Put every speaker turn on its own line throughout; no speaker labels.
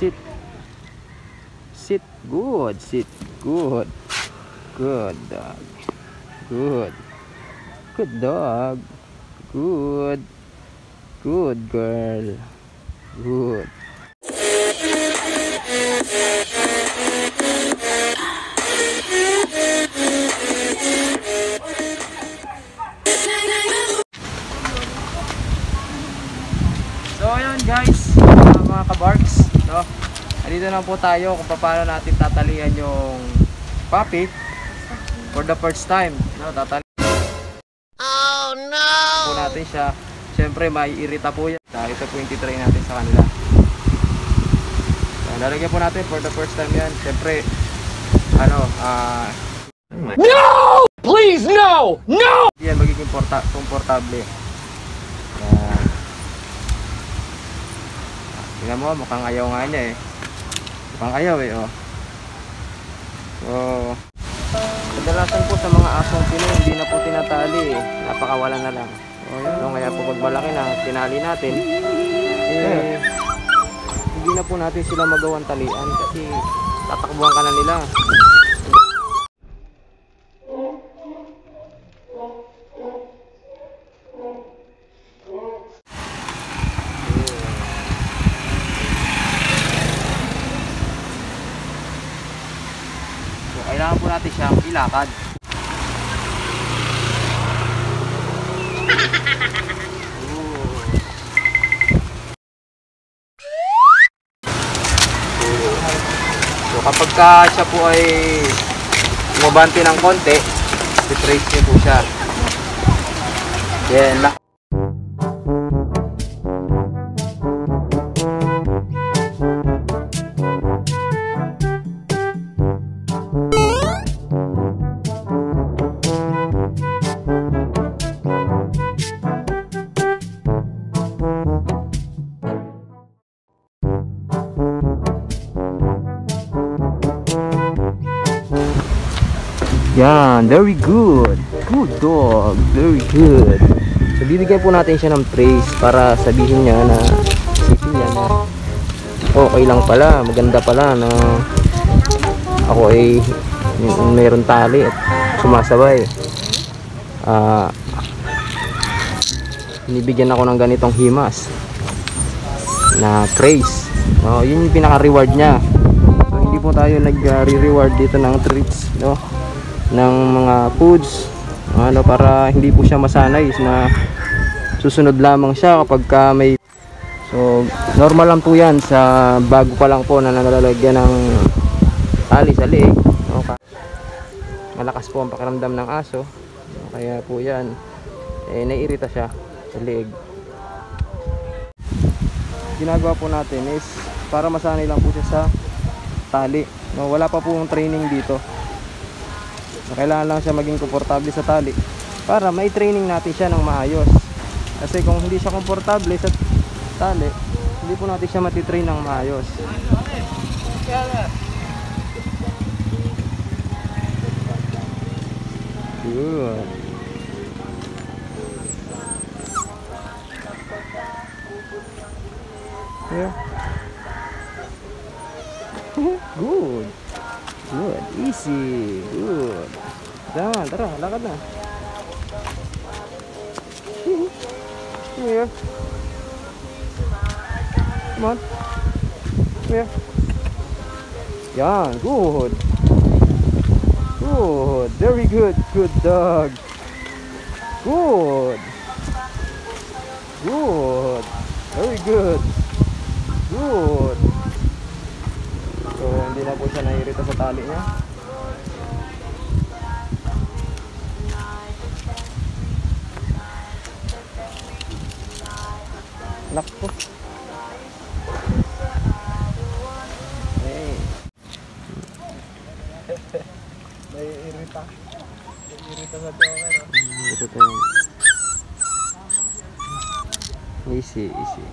Sit. Sit. Good. Sit. Good. Good dog. Good. Good dog. Good. Good girl. Good. So ayun guys, mga kabarks, no? Dito na po tayo kung paano natin tatalian yung puppy for the first time, no? Oh no! Po natin siya. Siyempre maiirita po yan. Ito po yung titry natin sa kanila. So, lalagyan po natin for the first time yan. Siyempre no! Please no! No! Yan magiging komportable. Yan. Tingnan mo, mukhang ayaw nga niya eh. Mukhang ayaw eh, oh. So, kadalasan po sa mga asong Pinoy, hindi na po tinatali eh. Napakawala na lang. So, kaya po pag malaki na, tinali natin, hindi na po natin sila magawang talian kasi tatakbuhan ka na nila. Kailangan po natin siyang ilakad. So kapag siya po ay umabante ng konti, i-trace niyo po siya. Then yan, very good. Good dog, very good. So bibigyan po natin siya ng praise para sabihin niya na isipin niya na okay lang pala, maganda pala na ako ay mayroon tali at sumasabay. Binibigyan ako ng ganitong himas na praise. Yun yung pinaka-reward niya. So hindi po tayo nag-reward dito ng treats, no? Ng mga foods para hindi po siya masanay na susunod lamang siya kapag may. So normal lang po yan sa bago pa lang po na nalalagyan ng tali sa leeg, no? Malakas po ang pakiramdam ng aso, kaya po yan naiirita siya sa leeg. Ginagawa po natin is para masanay lang po siya sa tali, no? Wala pa pong training dito. Kailangan lang siya maging komportable sa tali para may training natin siya ng maayos. Kasi kung hindi siya komportable sa tali, hindi po natin siya matitrain ng maayos. Good. Yeah. Good. Good, easy, good. Tara, lakad na. Here. Come on. Here. Yan, good. Good, very good, good dog. Good. Good, very good. Good. So hindi na po siya naiirita sa tali niya. Nakpo. Hey. Naiirita. Naiirita sa joker. Ito tayo. Easy, easy.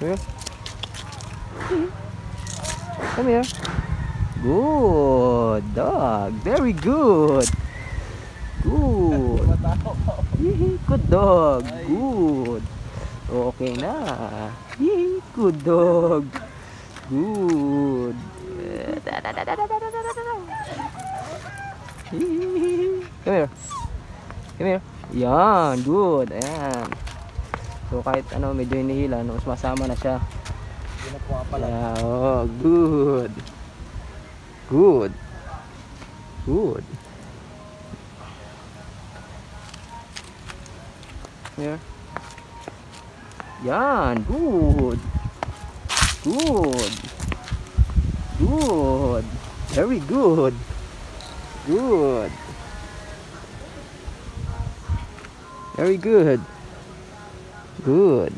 Here. Come here. Good dog. Very good. Good. Good dog. Good. Okay na. Yee, good dog. Good. Come here. Come here. Yan, good. Ayan. So kahit ano medyo hinihila, no, mas masama na siya.
Hindi na pumapala.
Yeah, oh, good. Good. Good. Here. Yan, good. Good. Good. Very good. Good. Very good. Good.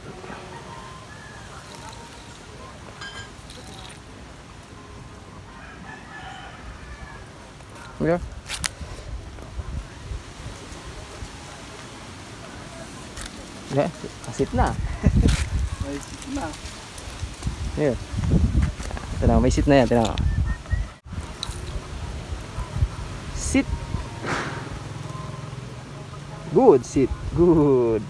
Here. Yeah, kasit na.
May sit na.
Here. Ito na, may sit na yan. Ito na. Sit. Good sit. Good.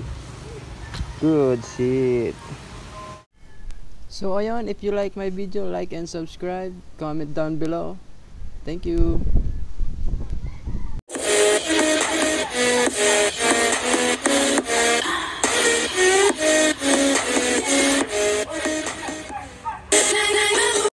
Good sit. So ayun, if you like my video, like and subscribe. Comment down below. Thank you.